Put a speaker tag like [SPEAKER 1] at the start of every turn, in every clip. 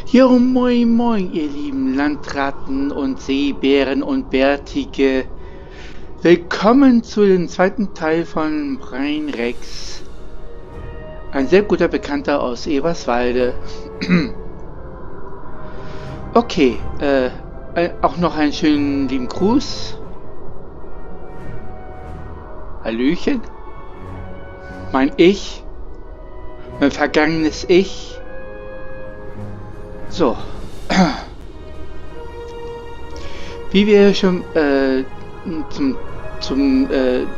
[SPEAKER 1] Jo, moin moin, ihr lieben Landratten und Seebären und Bärtige. Willkommen zu dem zweiten Teil von Brain Rex. Ein sehr guter Bekannter aus Eberswalde. Okay, auch noch einen schönen lieben Gruß. Hallöchen. Mein Ich. Mein vergangenes Ich. So. Wie wir schon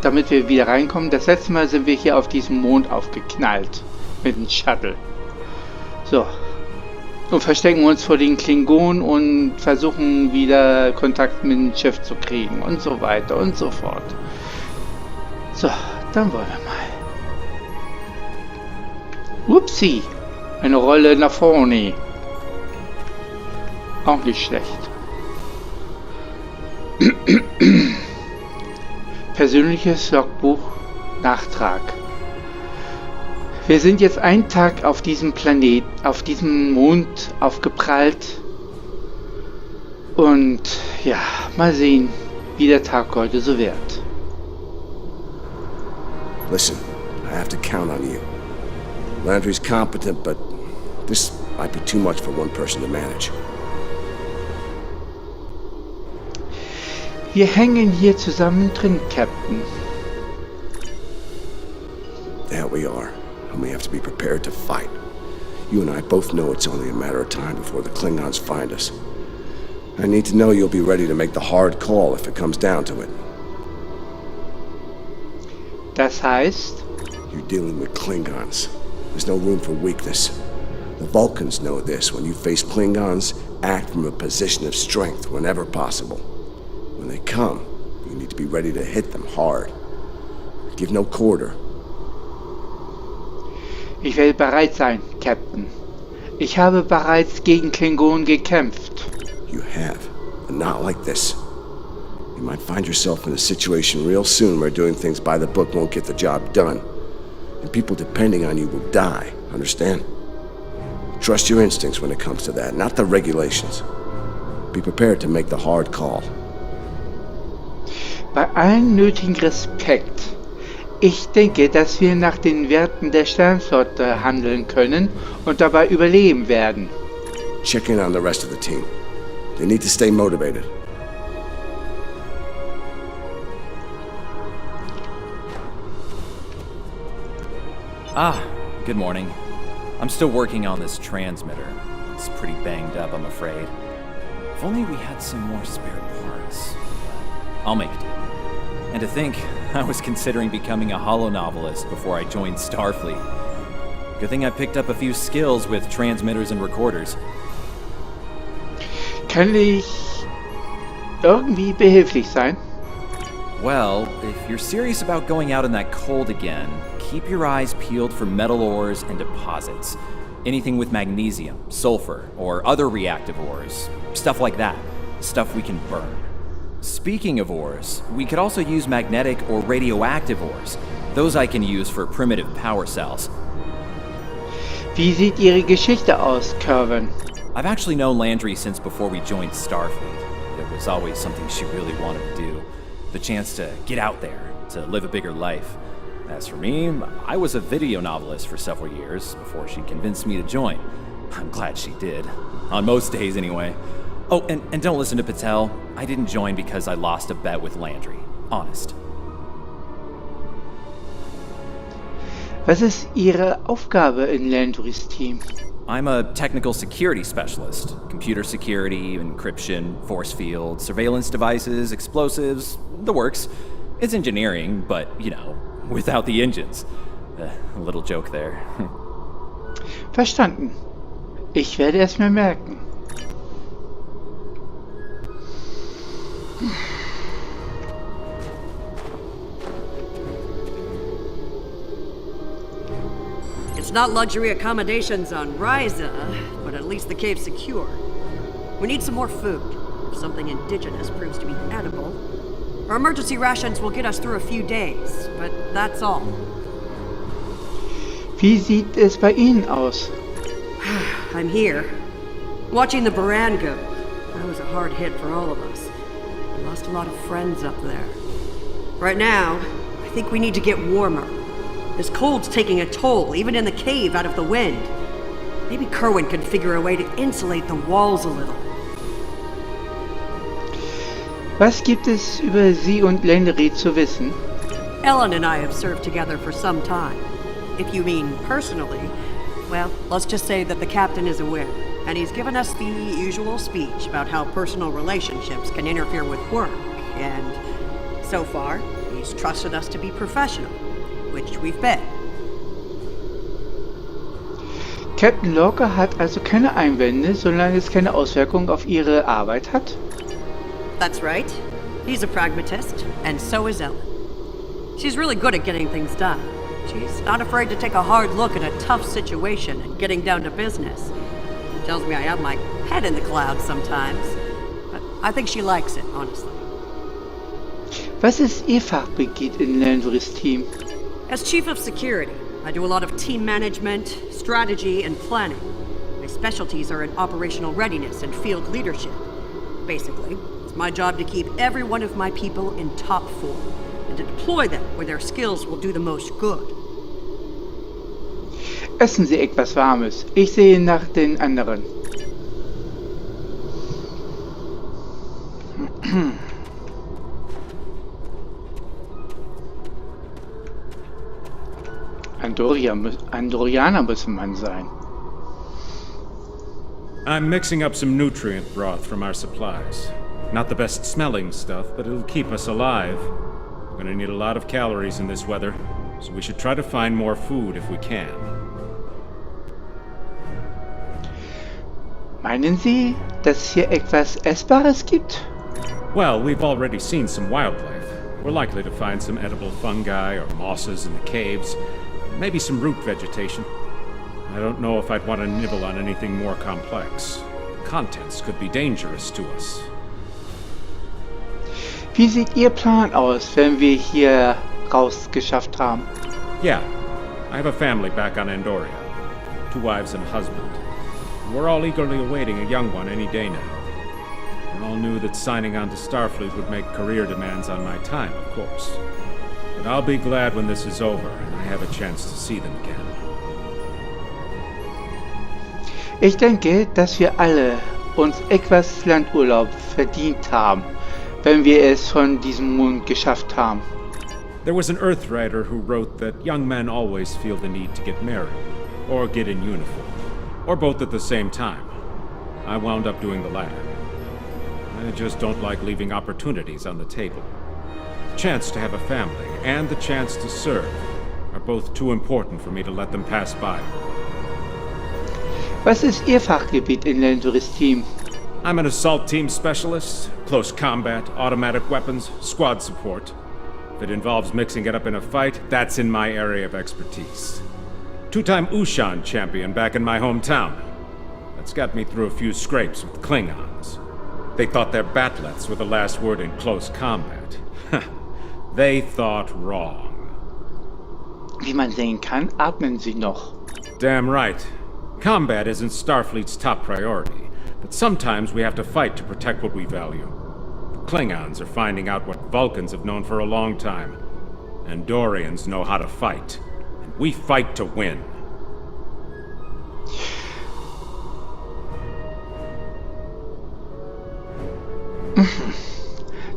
[SPEAKER 1] damit wir wieder reinkommen, das letzte Mal sind wir hier auf diesem Mond aufgeknallt mit dem Shuttle. So. Und verstecken uns vor den Klingonen und versuchen wieder Kontakt mit dem Schiff zu kriegen und so weiter und so fort. So, dann wollen wir mal. Upsi. Eine Rolle nach vorne. Auch nicht schlecht. Persönliches Logbuch, Nachtrag. Wir sind jetzt einen Tag auf diesem Planet, auf diesem Mond aufgeprallt. Und ja, mal sehen, wie der Tag heute so wird.
[SPEAKER 2] Listen, I have to count on you. Landry's competent, but this might be too much for one person to manage.
[SPEAKER 1] Wir hängen hier zusammen drin, Captain.
[SPEAKER 2] There we are, and we have to be prepared to fight. You and I both know it's only a matter of time before the Klingons find us. I need to know you'll be ready to make the hard call if it comes down to it.
[SPEAKER 1] Das heißt?
[SPEAKER 2] You're dealing with Klingons. There's no room for weakness. The Vulcans know this. When you face Klingons, act from a position of strength whenever possible. When they come, you need to be ready to hit them hard. Give no quarter.
[SPEAKER 1] Ich werde bereit sein, Captain. Ich habe bereits gegen Klingonen gekämpft.
[SPEAKER 2] You have, but not like this. You might find yourself in a situation real soon where doing things by the book won't get the job done. And people depending on you will die, understand? Trust your instincts when it comes to that, not the regulations. Be prepared to make the hard call.
[SPEAKER 1] Bei allem nötigen Respekt. Ich denke, dass wir nach den Werten der Sternflotte handeln können und dabei überleben werden.
[SPEAKER 2] Check in on the rest of the team. They need to stay motivated.
[SPEAKER 3] Good morning. I'm still working on this transmitter. It's pretty banged up, I'm afraid. If only we had some more spare parts. I'll make it. And to think, I was considering becoming a holonovelist before I joined Starfleet. Good thing I picked up a few skills with transmitters and recorders.
[SPEAKER 1] Kann ich irgendwie behilflich sein?
[SPEAKER 3] Well, if you're serious about going out in that cold again, keep your eyes peeled for metal ores and deposits. Anything with magnesium, sulfur, or other reactive ores. Stuff like that. Stuff we can burn. Speaking of ores, we could also use magnetic or radioactive ores. Those I can use for primitive power cells.
[SPEAKER 1] Wie sieht Ihre Geschichte aus, Kervin?
[SPEAKER 3] I've actually known Landry since before we joined Starfleet. It was always something she really wanted to do. The chance to get out there, to live a bigger life. As for me, I was a video novelist for several years before she convinced me to join. I'm glad she did. On most days, anyway. Oh, and don't listen to Patel. I didn't join because I lost a bet with Landry. Honest.
[SPEAKER 1] Was ist Ihre Aufgabe in Landrys Team?
[SPEAKER 3] I'm a technical security specialist. Computer security, encryption, force field, surveillance devices, explosives, the works. It's engineering, but, you know, without the engines. A little joke there.
[SPEAKER 1] Verstanden. Ich werde es mir merken.
[SPEAKER 4] It's not luxury accommodations on Ryza, but at least the cave's secure. We need some more food. If something indigenous proves to be edible, our emergency rations will get us through a few days, but that's all.
[SPEAKER 1] Wie sieht es bei Ihnen aus?
[SPEAKER 4] I'm here. Watching the Baran go, that was a hard hit for all of us. We lost a lot of friends up there. Right now, I think we need to get warmer. This cold's taking a toll, even in the cave out of the wind. Maybe Kerwin could figure a way to insulate the walls a little.
[SPEAKER 1] Was gibt es über Sie und Lenry zu wissen?
[SPEAKER 4] Ellen and I have served together for some time. If you mean personally, well, let's just say that the captain is aware, and he's given us the usual speech about how personal relationships can interfere with work, and so far, he's trusted us to be professional, which we've been.
[SPEAKER 1] Captain Lorca hat also keine Einwände, solange es keine Auswirkung auf Ihre Arbeit hat?
[SPEAKER 4] That's right. He's a pragmatist, and so is Ellen. She's really good at getting things done. She's not afraid to take a hard look at a tough situation and getting down to business. She tells me I have my head in the clouds sometimes, but I think she likes it, honestly.
[SPEAKER 1] Was ist Ihr Fachgebiet in Lenrys Team?
[SPEAKER 4] As chief of security, I do a lot of team management, strategy, and planning. My specialties are in operational readiness and field leadership. Basically, it's my job to keep every one of my people in top form, and to deploy them where their skills will do the most good.
[SPEAKER 1] Essen Sie etwas Warmes. Ich sehe nach den anderen. Andorianer muss man sein.
[SPEAKER 5] I'm mixing up some nutrient broth from our supplies. Not the best smelling stuff, but it'll keep us alive. We're gonna need a lot of calories in this weather, so we should try to find more food if we can.
[SPEAKER 1] Meinen Sie, dass es hier etwas Essbares gibt?
[SPEAKER 5] Well, we've already seen some wildlife. We're likely to find some edible fungi or mosses in the caves, maybe some root vegetation. I don't know if I'd want to nibble on anything more complex. The contents could be dangerous to us.
[SPEAKER 1] Wie sieht Ihr Plan aus, wenn wir hier raus geschafft haben?
[SPEAKER 5] Yeah, I have a family back on Andoria. 2 wives and a husband. We're all eagerly awaiting a young one any day now. We all knew that signing on to Starfleet would make career demands on my time, of course. But I'll be glad when this is over and I have a chance to see them again.
[SPEAKER 1] Ich denke, dass wir alle uns etwas Landurlaub verdient haben, wenn wir es von diesem Mond geschafft haben.
[SPEAKER 5] There was an Earthwriter who wrote that young men always feel the need to get married, or get in uniform, or both at the same time. I wound up doing the latter. I just don't like leaving opportunities on the table. The chance to have a family and the chance to serve are both too important for me to let them pass by.
[SPEAKER 1] Was ist Ihr Fachgebiet in Lenrys Team?
[SPEAKER 5] I'm an assault team specialist, close combat, automatic weapons, squad support. If it involves mixing it up in a fight, that's in my area of expertise. 2-time Ushan champion back in my hometown. That's got me through a few scrapes with Klingons. They thought their bat'leths were the last word in close combat. They thought wrong.
[SPEAKER 1] Wie man sehen kann, atmen Sie noch.
[SPEAKER 5] Damn right. Combat isn't Starfleet's top priority, but sometimes we have to fight to protect what we value. The Klingons are finding out what Vulcans have known for a long time. Andorians know how to fight, and we fight to win.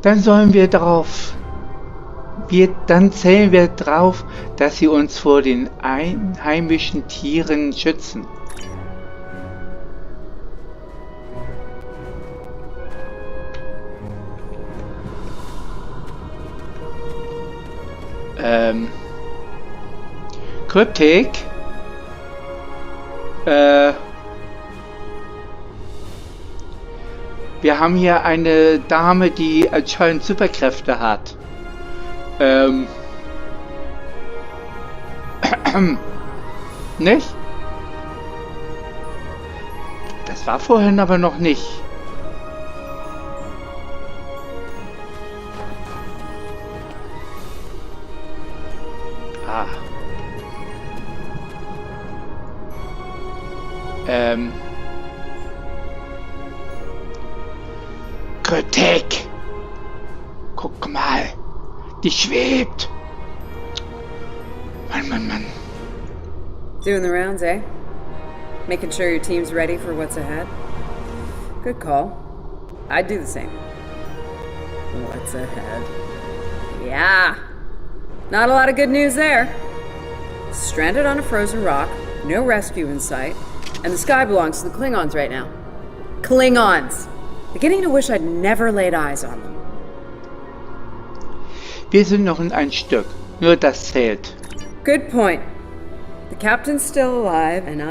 [SPEAKER 1] Dann sollen wir darauf. Dann zählen wir drauf, dass Sie uns vor den einheimischen Tieren schützen. Kryptik. Wir haben hier eine Dame, die anscheinend Superkräfte hat. Nicht? Das war vorhin aber noch nicht. Ah. Kritik. Guck mal. Die schwebt. Mann.
[SPEAKER 6] Doing the rounds, eh? Making sure your team's ready for what's ahead? Good call. I'd do the same. What's ahead? Yeah. Not a lot of good news there. Stranded on a frozen rock, no rescue in sight, and the sky belongs to the Klingons right now. Klingons! Beginning to wish I'd never laid eyes on them.
[SPEAKER 1] Wir sind noch in ein Stück. Nur das zählt.
[SPEAKER 6] Good point. The captain's still alive, and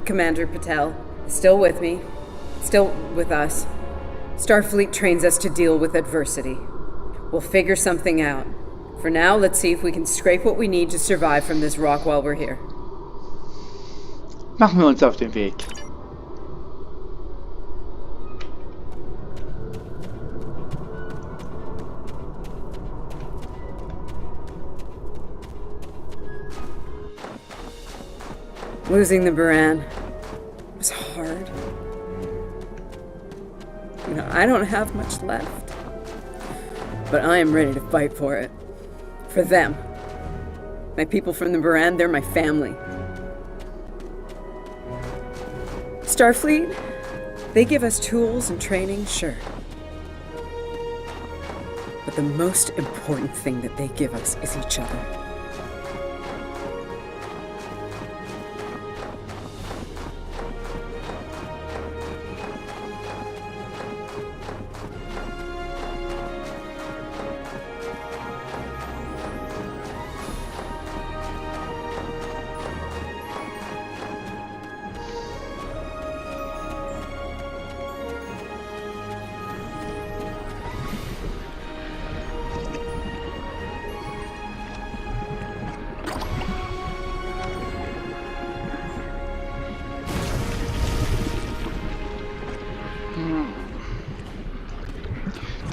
[SPEAKER 6] Commander Patel is still with me. Still with us. Starfleet trains us to deal with adversity. We'll figure something out. For now, let's see if we can scrape what we need to survive from this rock while we're here.
[SPEAKER 1] Machen wir uns auf den Weg.
[SPEAKER 6] Losing the Baran was hard. You know, I don't have much left. But I am ready to fight for it. For them. My people from the Baran, they're my family. Starfleet, they give us tools and training, sure. But the most important thing that they give us is each other.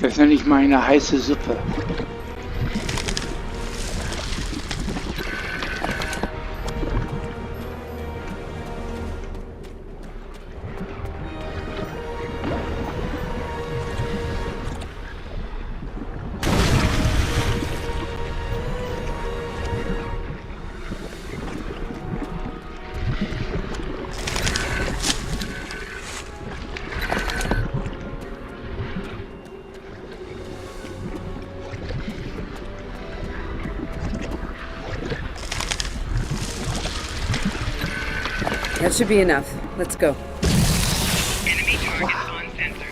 [SPEAKER 1] Das nenne ich mal eine heiße Suppe.
[SPEAKER 6] That should be enough. Let's go.
[SPEAKER 7] Enemy target on sensor.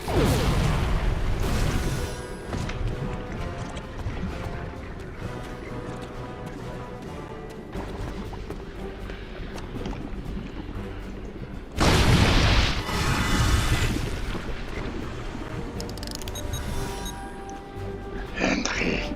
[SPEAKER 1] Henry.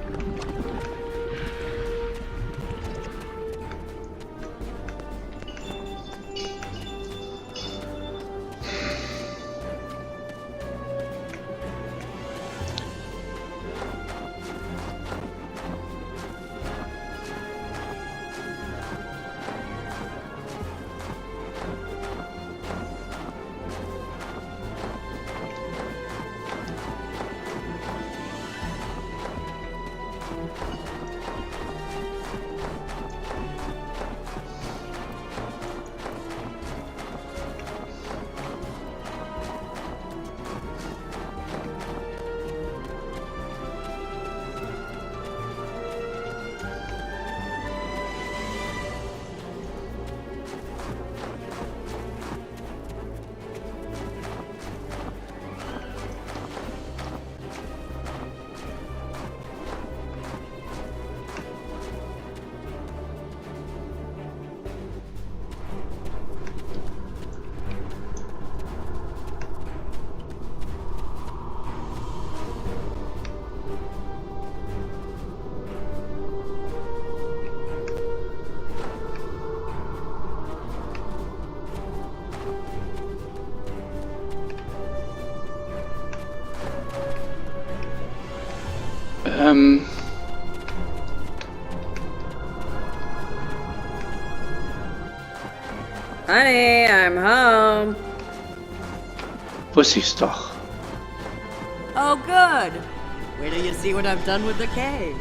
[SPEAKER 6] Honey, I'm home.
[SPEAKER 1] Wusste ich's doch.
[SPEAKER 4] Oh, good. Wait till you see what I've done with the cave.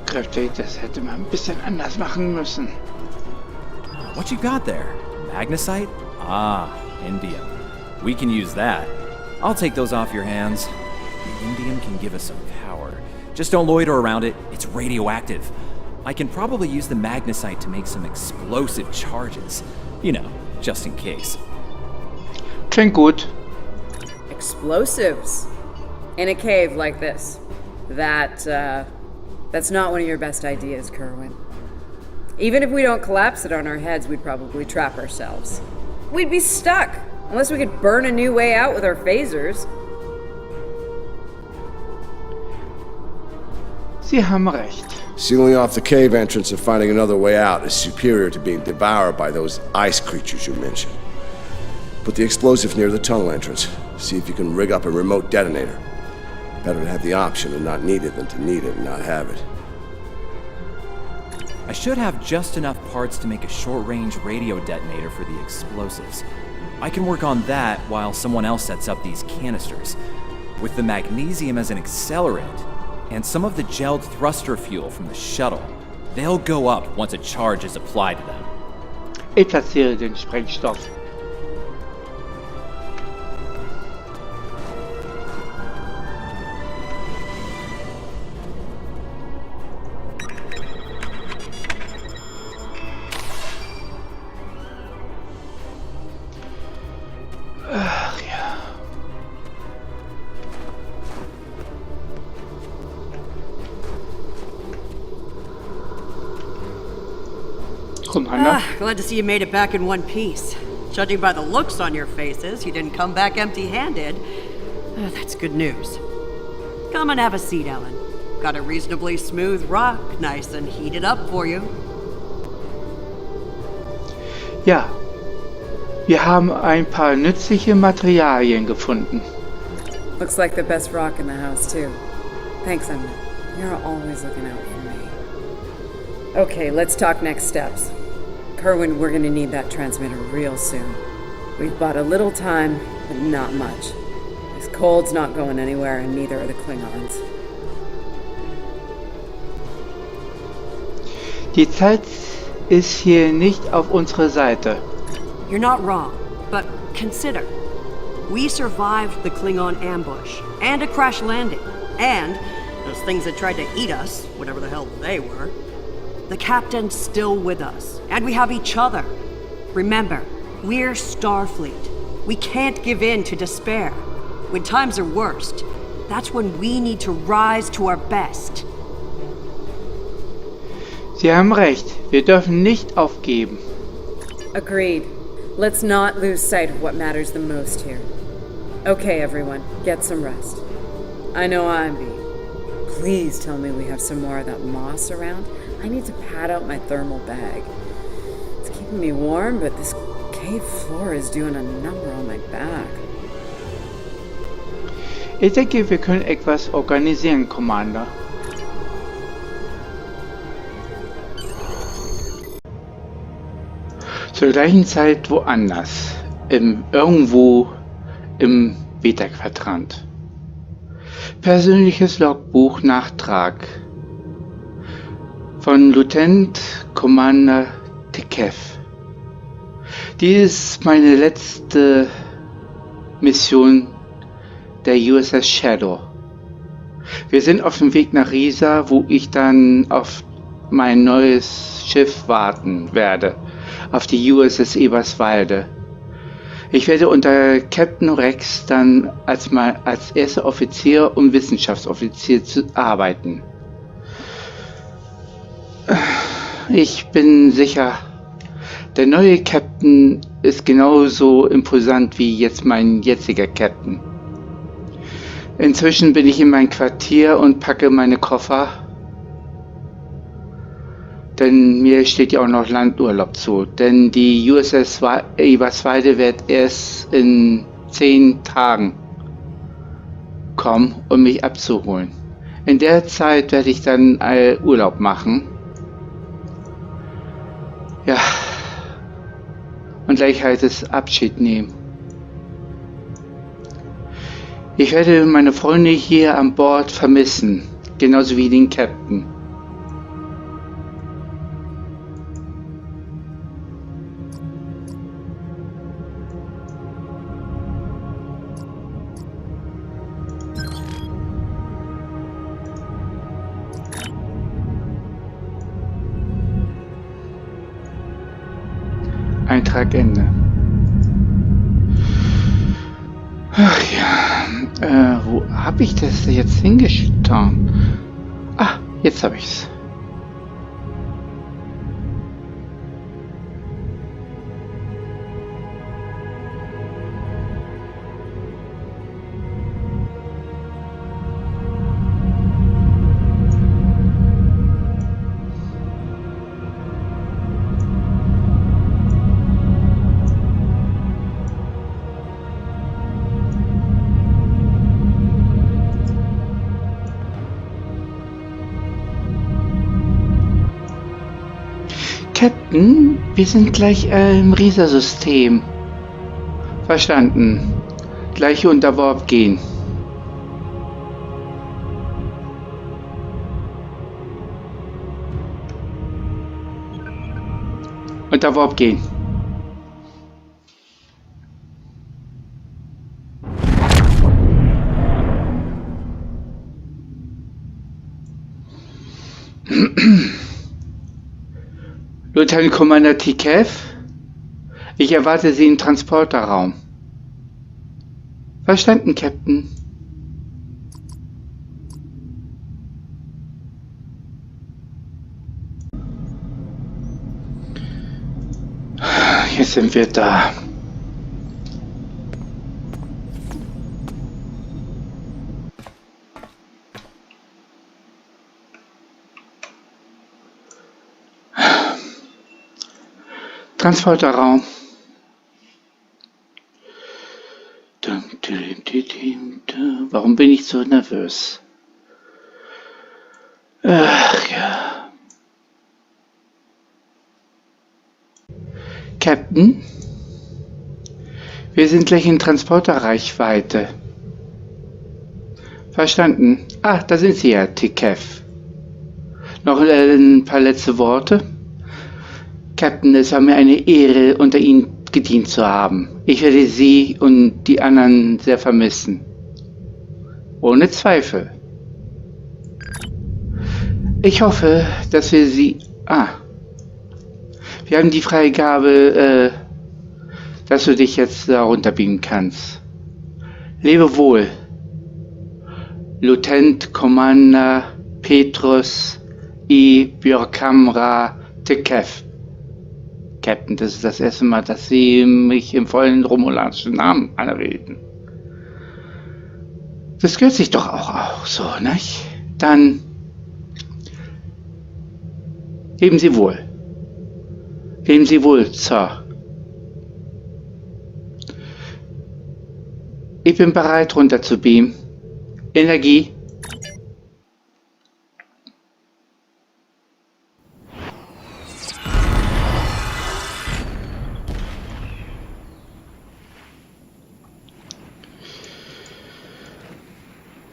[SPEAKER 1] Kräftig, das hätte man ein bisschen anders machen müssen.
[SPEAKER 3] What you got there? Magnesite? Ah, indium. We can use that. I'll take those off your hands. The indium can give us some power. Just don't loiter around it. It's radioactive. I can probably use the magnesite to make some explosive charges. You know, just in case.
[SPEAKER 1] Klingt gut.
[SPEAKER 6] Explosives? In a cave like this. That's not one of your best ideas, Kerwin. Even if we don't collapse it on our heads, we'd probably trap ourselves. We'd be stuck, unless we could burn a new way out with our phasers.
[SPEAKER 1] Sie haben recht.
[SPEAKER 2] Sealing off the cave entrance and finding another way out is superior to being devoured by those ice creatures you mentioned. Put the explosive near the tunnel entrance. See if you can rig up a remote detonator. Better to have the option and not need it than to need it and not have it.
[SPEAKER 3] I should have just enough parts to make a short-range radio detonator for the explosives. I can work on that while someone else sets up these canisters. With the magnesium as an accelerant, and some of the gelled thruster fuel from the shuttle, they'll go up once a charge is applied to them.
[SPEAKER 1] Ich platziere den Sprengstoff. Ach ja. Commander?
[SPEAKER 4] Glad to see you made it back in one piece. Judging by the looks on your faces, you didn't come back empty-handed. That's good news. Come and have a seat, Ellen. Got a reasonably smooth rock, nice and heated up for you.
[SPEAKER 1] Ja. Wir haben ein paar nützliche Materialien gefunden.
[SPEAKER 6] Looks like the best rock in the house, too. Thanks, Emma. You're always looking out for me. Okay, let's talk next steps. Kerwin, we're gonna need that transmitter real soon. We've bought a little time, but not much. This cold's not going anywhere, and neither are the Klingons.
[SPEAKER 1] Die Zeit ist hier nicht auf unserer Seite.
[SPEAKER 4] You're not wrong, but consider. We survived the Klingon ambush, and a crash landing, and those things that tried to eat us, whatever the hell they were. The captain's still with us, and we have each other. Remember, we're Starfleet. We can't give in to despair. When times are worst, that's when we need to rise to our best.
[SPEAKER 1] Sie haben recht. Wir dürfen nicht aufgeben.
[SPEAKER 6] Agreed. Let's not lose sight of what matters the most here. Okay, everyone, get some rest. I know I'm beat. Please tell me we have some more of that moss around. I need to pad out my thermal bag. It's keeping me warm, but this cave floor is doing a number on my back.
[SPEAKER 1] Ich denke, wir können etwas organisieren, Commander. Zur gleichen Zeit woanders. Irgendwo im Beta-Quadrant. Persönliches Logbuch Nachtrag von Lt.Commander Th'Khev. Dies ist meine letzte Mission der USS Shadow. Wir sind auf dem Weg nach Risa, wo ich dann auf mein neues Schiff warten werde, auf die USS Eberswalde. Ich werde unter Captain Rex dann als erster Offizier und Wissenschaftsoffizier arbeiten. Ich bin sicher, der neue Captain ist genauso imposant wie jetzt mein jetziger Captain. Inzwischen bin ich in mein Quartier und packe meine Koffer, denn mir steht ja auch noch Landurlaub zu, denn die USS Eberswalde wird erst in 10 Tagen kommen, um mich abzuholen. In der Zeit werde ich dann Urlaub machen. Ja, Und gleich heißt es Abschied nehmen. Ich werde meine Freunde hier an Bord vermissen, genauso wie den Captain. Eintrag Ende. Ach ja, wo habe ich das jetzt hingetan? Ah, jetzt habe ich's. Captain, wir sind gleich im Rieser-System. Verstanden. Gleich unter Warp gehen. Unter Warp gehen. Lt.Commander Th'Khev, ich erwarte Sie im Transporterraum. Verstanden, Captain. Jetzt sind wir da. Transporterraum. Warum bin ich so nervös? Ach ja. Captain? Wir sind gleich in Transporterreichweite. Verstanden. Ah, da sind Sie ja, Th'Khev. Noch ein paar letzte Worte? Captain, es war mir eine Ehre, unter Ihnen gedient zu haben. Ich werde Sie und die anderen sehr vermissen. Ohne Zweifel. Ich hoffe, dass wir Sie... wir haben die Freigabe, dass du dich jetzt da runterbeamen kannst. Lebe wohl. Lt.Commander Petrus Eberswalde Th'Khev. Captain, das ist das erste Mal, dass Sie mich im vollen romulanischen Namen anerwählen. Das gehört sich doch auch so, nicht? Dann leben Sie wohl. Leben Sie wohl, Sir. Ich bin bereit, runter zu beamen. Energie.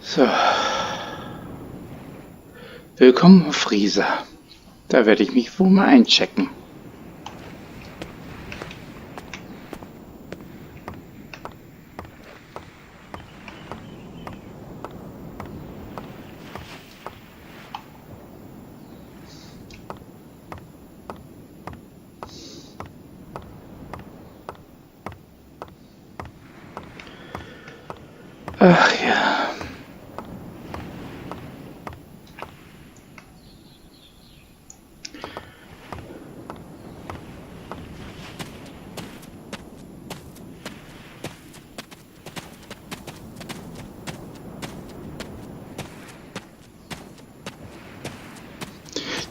[SPEAKER 1] So. Willkommen auf Rieser. Da werde ich mich wohl mal einchecken. Ach ja.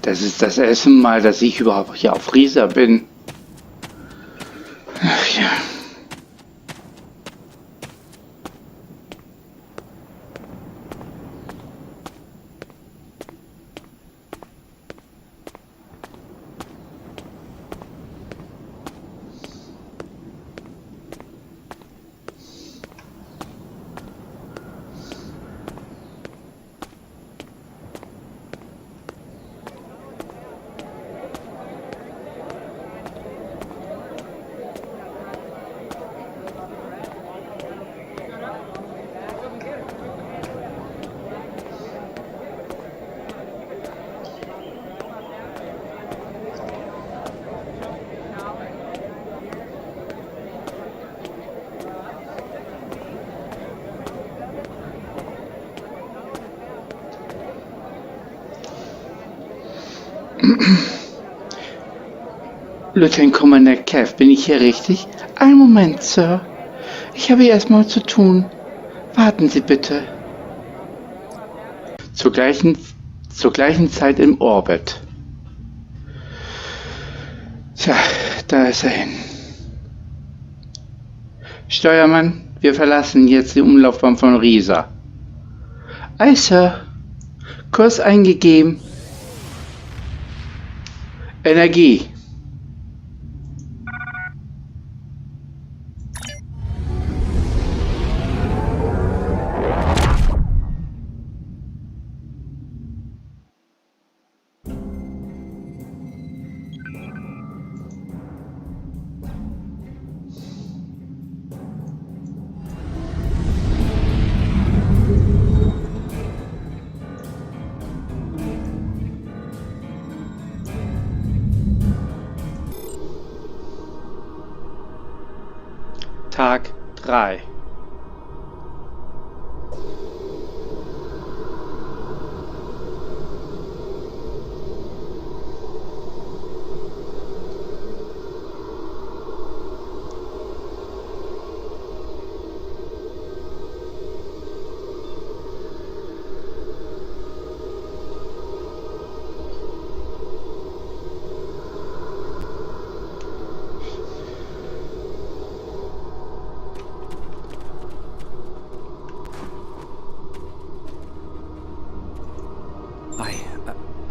[SPEAKER 1] Das ist das erste Mal, dass ich überhaupt hier auf Rieser bin. Ach ja. Lt.Commander Th'Khev, bin ich hier richtig? Einen Moment, Sir. Ich habe erstmal zu tun. Warten Sie bitte. Zur gleichen Zeit im Orbit. Tja, da ist er hin. Steuermann, wir verlassen jetzt die Umlaufbahn von Risa. Ei, Sir. Kurs eingegeben. Energie. Tag 3.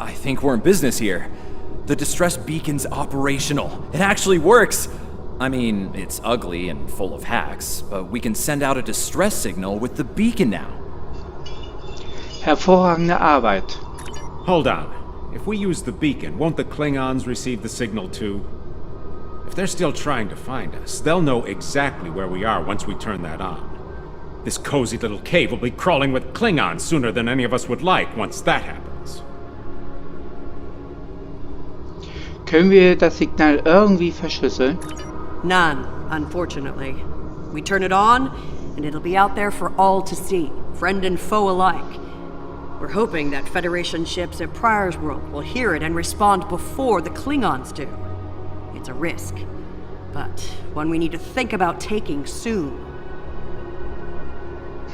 [SPEAKER 3] I think we're in business here. The distress beacon's operational. It actually works. I mean, it's ugly and full of hacks, but we can send out a distress signal with the beacon now.
[SPEAKER 1] Hervorragende Arbeit.
[SPEAKER 5] Hold on. If we use the beacon, won't the Klingons receive the signal too? If they're still trying to find us, they'll know exactly where we are once we turn that on. This cozy little cave will be crawling with Klingons sooner than any of us would like once that happens.
[SPEAKER 1] Können wir das Signal irgendwie verschlüsseln?
[SPEAKER 4] None, unfortunately. We turn it on, and it'll be out there for all to see, friend and foe alike. We're hoping that Federation ships at Pryor's World will hear it and respond before the Klingons do. It's a risk, but one we need to think about taking soon.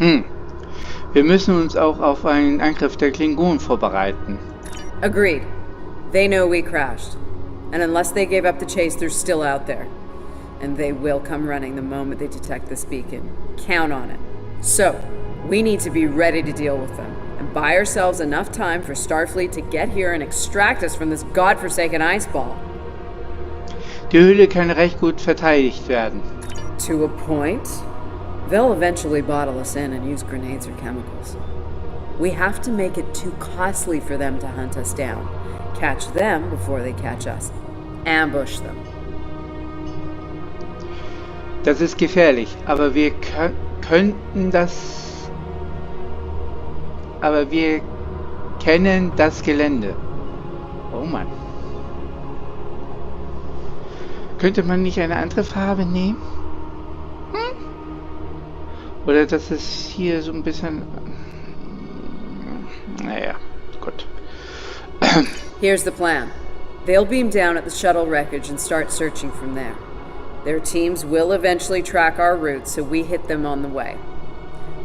[SPEAKER 1] Wir müssen uns auch auf einen Angriff der Klingonen vorbereiten.
[SPEAKER 6] Agreed. They know we crashed. And unless they gave up the chase, they're still out there. And they will come running the moment they detect this beacon. Count on it. So, we need to be ready to deal with them. And buy ourselves enough time for Starfleet to get here and extract us from this godforsaken ice ball.
[SPEAKER 1] Die Höhle kann recht gut verteidigt werden.
[SPEAKER 6] To a point. They'll eventually bottle us in and use grenades or chemicals. We have to make it too costly for them to hunt us down. Catch them before they catch us. Ambush them.
[SPEAKER 1] Das ist gefährlich, aber wir könnten das... Aber wir kennen das Gelände. Oh Mann. Könnte man nicht eine andere Farbe nehmen? Oder dass es hier so ein bisschen... Naja, gut.
[SPEAKER 6] Here's the plan. They'll beam down at the shuttle wreckage and start searching from there. Their teams will eventually track our route, so we hit them on the way.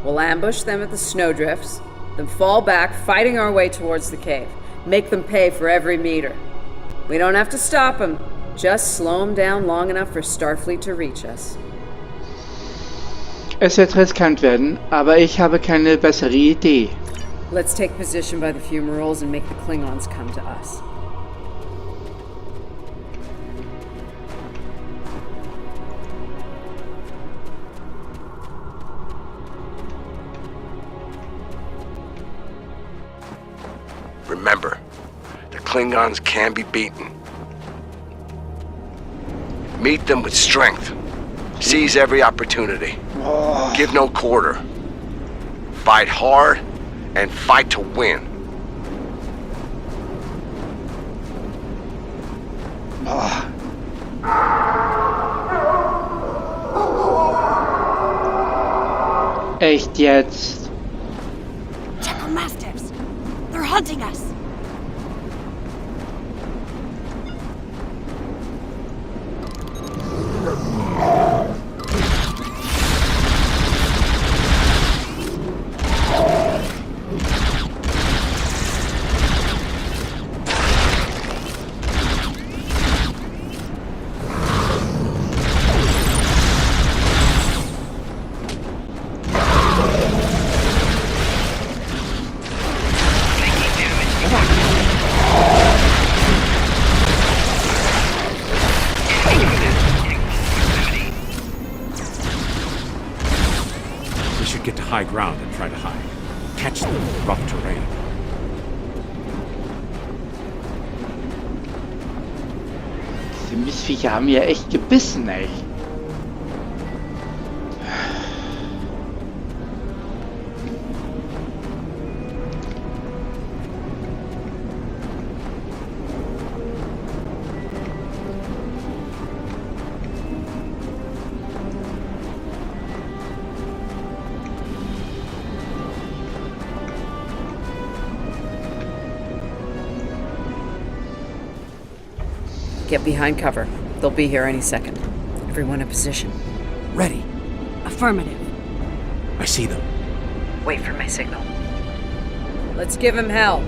[SPEAKER 6] We'll ambush them at the snowdrifts, then fall back, fighting our way towards the cave. Make them pay for every meter. We don't have to stop them, just slow them down long enough for Starfleet to reach us.
[SPEAKER 1] Es wird riskant werden, aber ich habe keine bessere Idee.
[SPEAKER 6] Let's take position by the fumaroles and make the Klingons come to us.
[SPEAKER 2] Remember, the Klingons can be beaten. Meet them with strength. Seize every opportunity. Give no quarter. Fight hard and fight to win.
[SPEAKER 1] Echt jetzt?
[SPEAKER 4] Temple Mastiffs! They're hunting us!
[SPEAKER 5] high ground and try to hide. Catch them in rough terrain.
[SPEAKER 1] Diese Missviecher haben ja echt gebissen, ey.
[SPEAKER 6] Get behind cover. They'll be here any second. Everyone in position.
[SPEAKER 3] Ready.
[SPEAKER 4] Affirmative.
[SPEAKER 5] I see them.
[SPEAKER 6] Wait for my signal. Let's give him hell.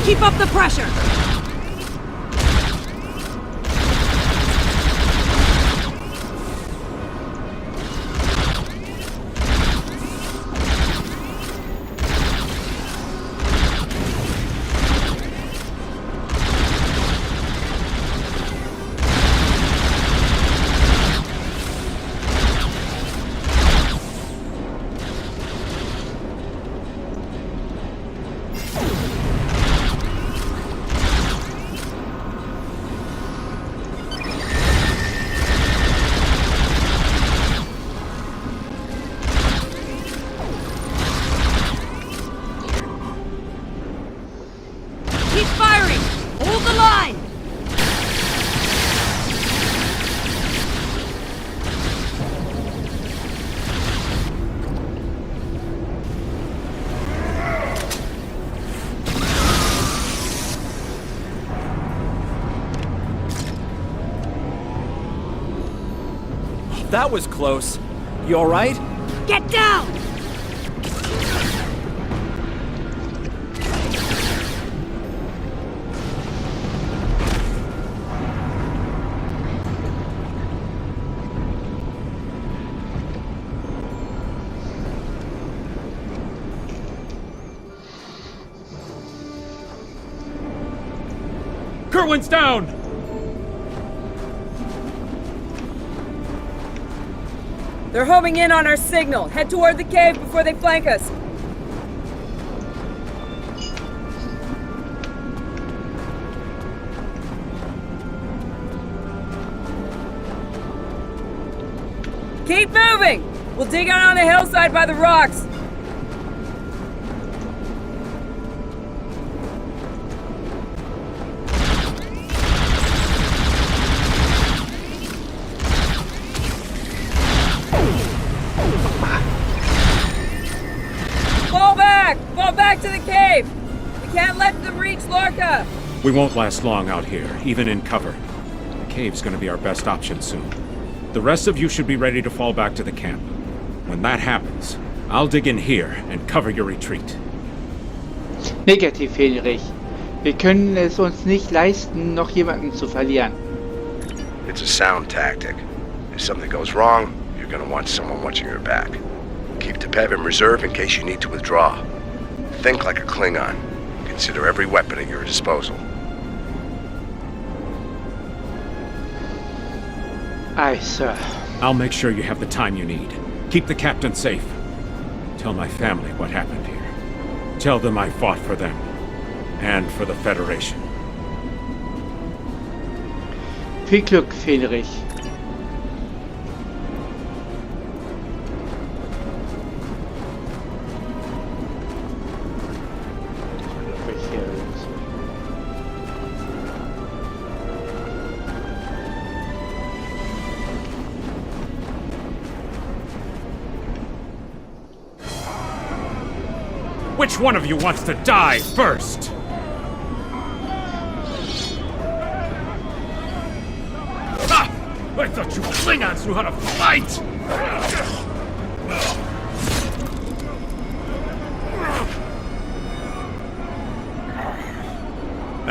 [SPEAKER 4] Keep up the pressure! Keep firing! Hold the line!
[SPEAKER 3] That was close. You alright?
[SPEAKER 4] Get down!
[SPEAKER 5] Kerwin's down!
[SPEAKER 6] They're homing in on our signal. Head toward the cave before they flank us. Keep moving! We'll dig out on the hillside by the rocks. Fall back to the cave! We can't let them reach Lorca!
[SPEAKER 5] We won't last long out here, even in cover. The cave's gonna be our best option soon. The rest of you should be ready to fall back to the camp. When that happens, I'll dig in here and cover your retreat.
[SPEAKER 1] Negativ, Henrich. Wir können es uns nicht leisten, noch jemanden zu verlieren.
[SPEAKER 2] It's a sound tactic. If something goes wrong, you're gonna want someone watching your back. Keep T'Khev in reserve in case you need to withdraw. Think like a Klingon. Consider every weapon at your disposal.
[SPEAKER 1] Aye, sir.
[SPEAKER 5] I'll make sure you have the time you need. Keep the captain safe. Tell my family what happened here. Tell them I fought for them. And for the Federation.
[SPEAKER 1] Viel Glück, Henrich.
[SPEAKER 5] Which one of you wants to die first? Ah! I thought you Klingons knew how to fight!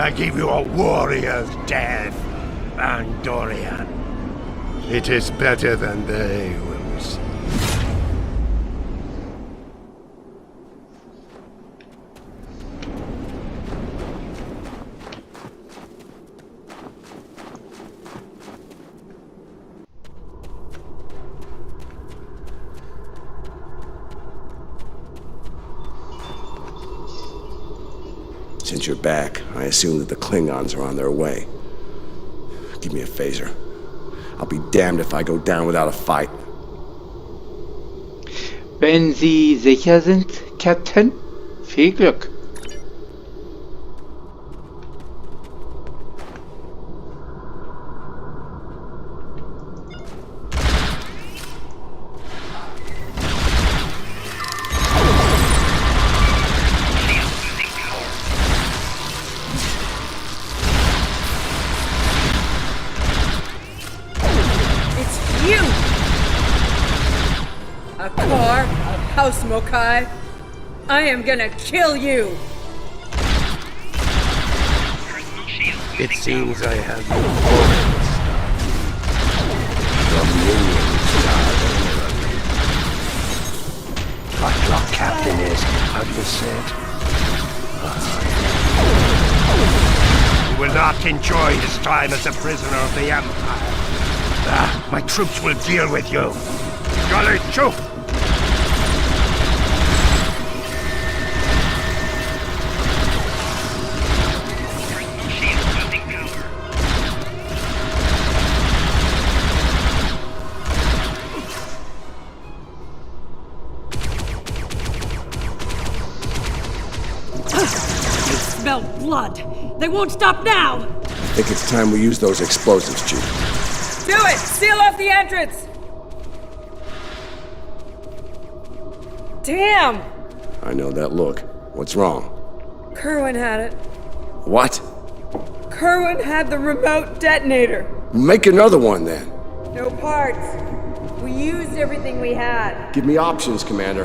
[SPEAKER 8] I give you a warrior's death, Andorian. It is better than they will see.
[SPEAKER 2] Since you're back, I assume that the Klingons are on their way. Give me a phaser. I'll be damned if I go down without a fight.
[SPEAKER 1] Wenn Sie sicher sind, Captain, viel Glück.
[SPEAKER 6] House Mokai. I am gonna kill you!
[SPEAKER 8] It seems I have no voice. The minions die. What your captain is, have you said? He will not enjoy his time as a prisoner of the Empire. My troops will deal with you. Jolly Choop!
[SPEAKER 4] Smell blood! They won't stop now!
[SPEAKER 2] I think it's time we use those explosives, Chief.
[SPEAKER 6] Do it! Seal off the entrance! Damn!
[SPEAKER 2] I know that look. What's wrong?
[SPEAKER 6] Kerwin had it.
[SPEAKER 2] What?
[SPEAKER 6] Kerwin had the remote detonator.
[SPEAKER 2] Make another one, then.
[SPEAKER 6] No parts. We used everything we had.
[SPEAKER 2] Give me options, Commander.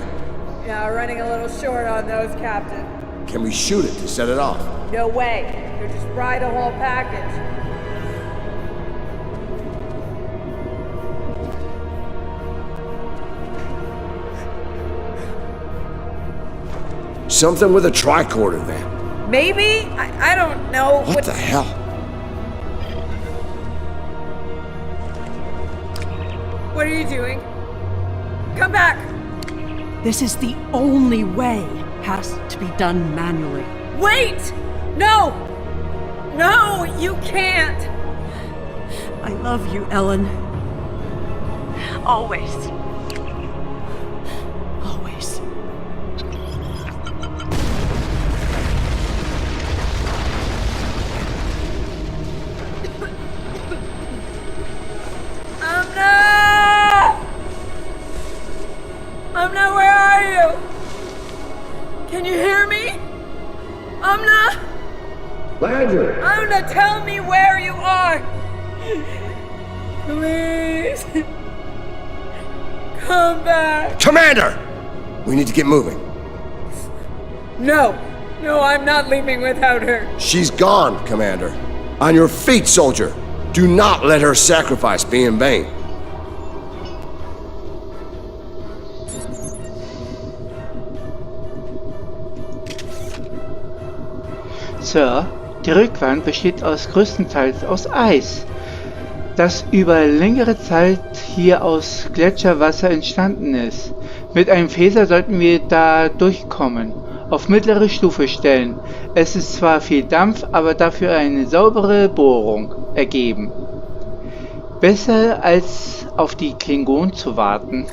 [SPEAKER 6] Yeah, running a little short on those, Captain.
[SPEAKER 2] Can we shoot it to set it off?
[SPEAKER 6] No way. You'll just fry the whole package.
[SPEAKER 2] Something with a tricorder, then.
[SPEAKER 6] Maybe? I don't know.
[SPEAKER 2] What the hell?
[SPEAKER 6] What are you doing? Come back!
[SPEAKER 4] This is the only way. Has to be done manually.
[SPEAKER 6] Wait! No! No, you can't!
[SPEAKER 4] I love you, Ellen. Always. Always.
[SPEAKER 6] Amna, where are you? Can you hear me? Amna?
[SPEAKER 2] Landry!
[SPEAKER 6] Amna, tell me where you are! Please! Come back!
[SPEAKER 2] Commander! We need to get moving.
[SPEAKER 6] No! No, I'm not leaving without her.
[SPEAKER 2] She's gone, Commander. On your feet, soldier! Do not let her sacrifice be in vain.
[SPEAKER 1] Sir, die Rückwand besteht größtenteils aus Eis, das über längere Zeit hier aus Gletscherwasser entstanden ist. Mit einem Phaser sollten wir da durchkommen. Auf mittlere Stufe stellen. Es ist zwar viel Dampf, aber dafür eine saubere Bohrung ergeben. Besser als auf die Klingonen zu warten.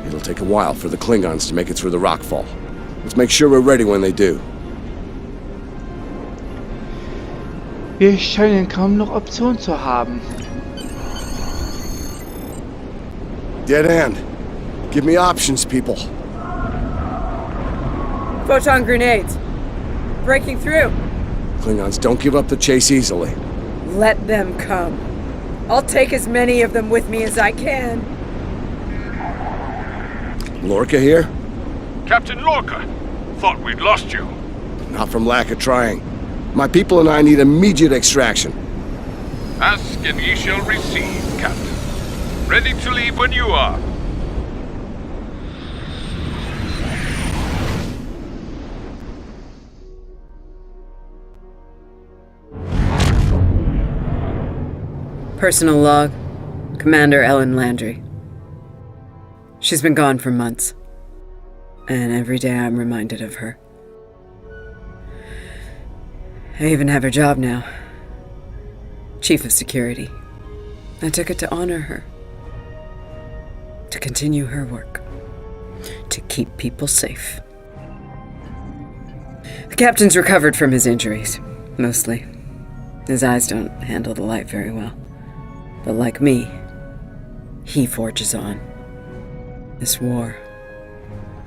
[SPEAKER 2] It'll take a while for the Klingons to make it through the rockfall. Let's make sure we're ready when they do.
[SPEAKER 1] Wir scheinen kaum noch Optionen zu haben.
[SPEAKER 2] Dead end. Give me options, people.
[SPEAKER 6] Photon grenades. Breaking through.
[SPEAKER 2] Klingons don't give up the chase easily.
[SPEAKER 6] Let them come. I'll take as many of them with me as I can.
[SPEAKER 2] Lorca here?
[SPEAKER 8] Captain Lorca, thought we'd lost you.
[SPEAKER 2] Not from lack of trying. My people and I need immediate extraction.
[SPEAKER 8] Ask and ye shall receive, Captain. Ready to leave when you are.
[SPEAKER 6] Personal log, Commander Ellen Landry. She's been gone for months, and every day I'm reminded of her. I even have her job now. Chief of Security. I took it to honor her. To continue her work. To keep people safe. The captain's recovered from his injuries, mostly. His eyes don't handle the light very well. But like me, he forges on. This war,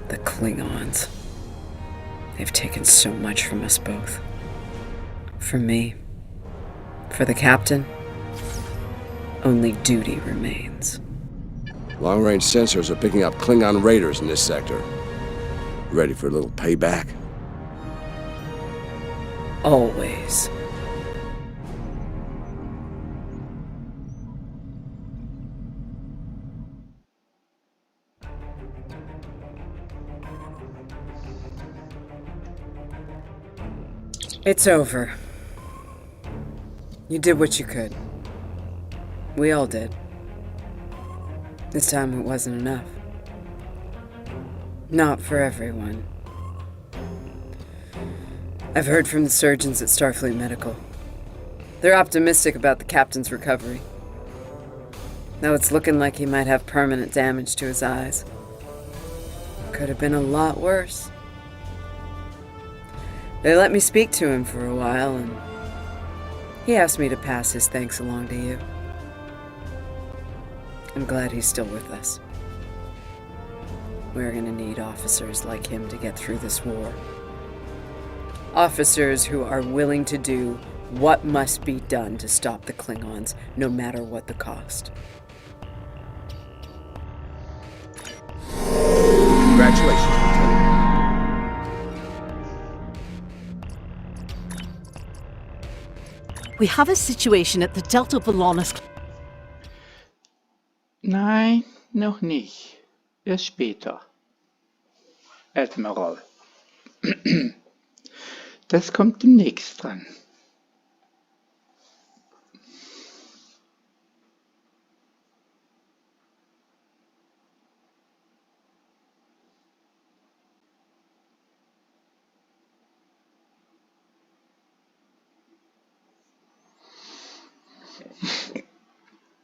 [SPEAKER 6] the Klingons, they've taken so much from us both. For me, for the captain, only duty remains.
[SPEAKER 2] Long-range sensors are picking up Klingon raiders in this sector. Ready for a little payback?
[SPEAKER 6] Always. It's over. You did what you could. We all did. This time it wasn't enough. Not for everyone. I've heard from the surgeons at Starfleet Medical. They're optimistic about the captain's recovery. Though it's looking like he might have permanent damage to his eyes. Could have been a lot worse. They let me speak to him for a while, and he asked me to pass his thanks along to you. I'm glad he's still with us. We're gonna need officers like him to get through this war. Officers who are willing to do what must be done to stop the Klingons, no matter what the cost.
[SPEAKER 2] Congratulations, Lieutenant.
[SPEAKER 9] We have a situation at the Delta Balonis.
[SPEAKER 1] Nein, noch nicht. Erst später. Admiral. Das kommt demnächst dran.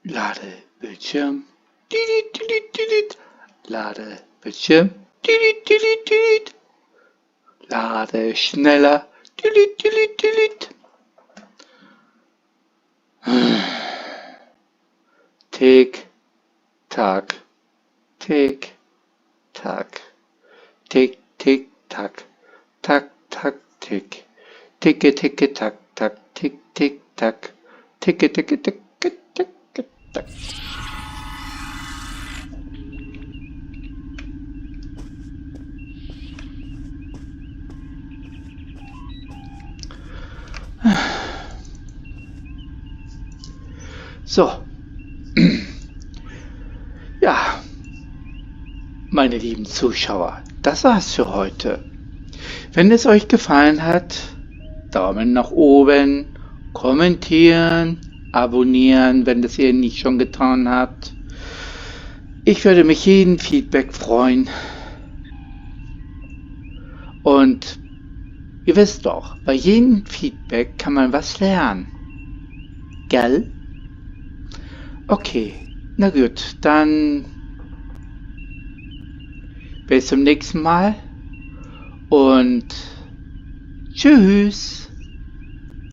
[SPEAKER 1] Lade Bildschirm. Lade Bildschirm. Lade schneller. Tick, tack, tick, tack, tick, tick, tack, tack, tack, tick, ticke, ticke, tack, tack, tick, tick, tack, ticke, ticke, tick, tick, tick, tack. So, ja, meine lieben Zuschauer, das war's für heute. Wenn es euch gefallen hat, Daumen nach oben, kommentieren, abonnieren, wenn das ihr nicht schon getan habt. Ich würde mich jeden Feedback freuen. Und ihr wisst doch, bei jedem Feedback kann man was lernen. Gell? Okay, na gut, dann bis zum nächsten Mal und tschüss.